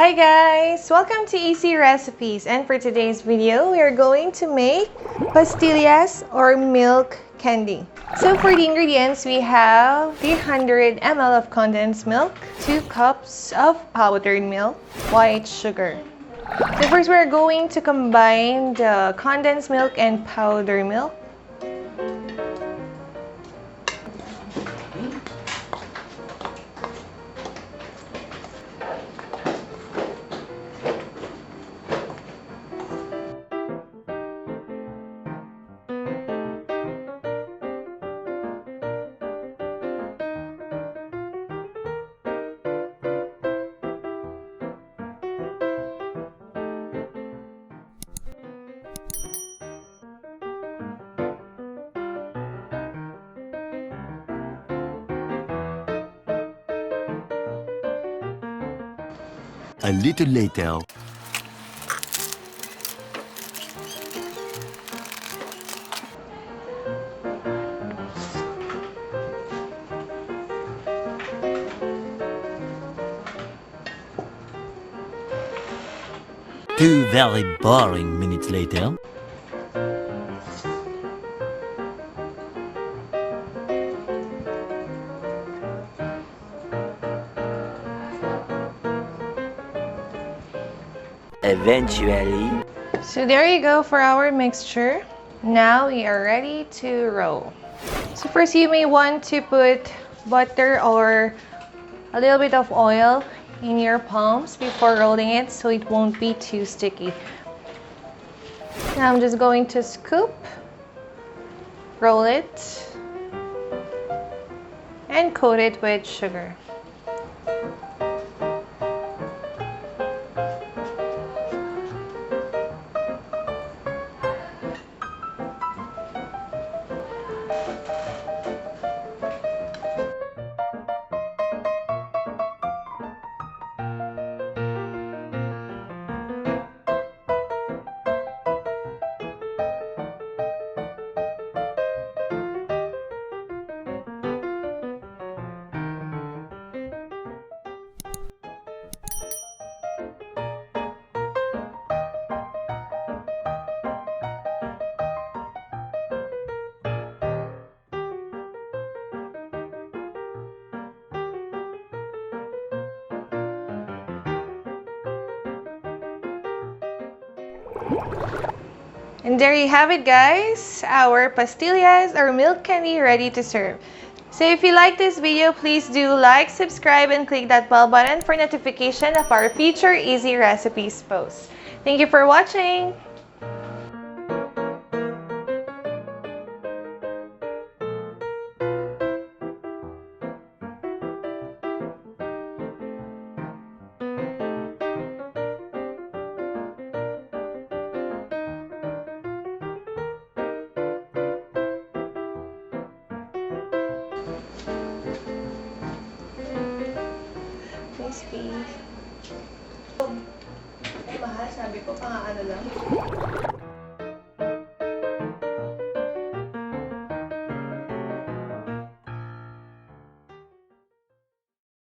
Hi guys! Welcome to Easy Recipes, and for today's video, we are going to make pastillas or milk candy. So for the ingredients, we have 300 ml of condensed milk, 2 cups of powdered milk, white sugar. So first, we're going to combine the condensed milk and powdered milk. A little later. Two very boring minutes later. Eventually. So there you go for our mixture. Now we are ready to roll. So first, you may want to put butter or a little bit of oil in your palms before rolling it so it won't be too sticky. Now I'm just going to scoop, roll it, and coat it with sugar. And there you have it, guys, our pastillas or milk candy ready to serve. So if you like this video, please do like, subscribe, and click that bell button for notification of our future Easy Recipes posts. Thank you for watching! Please. Ay, mahal, sabi ko, pang ano lang.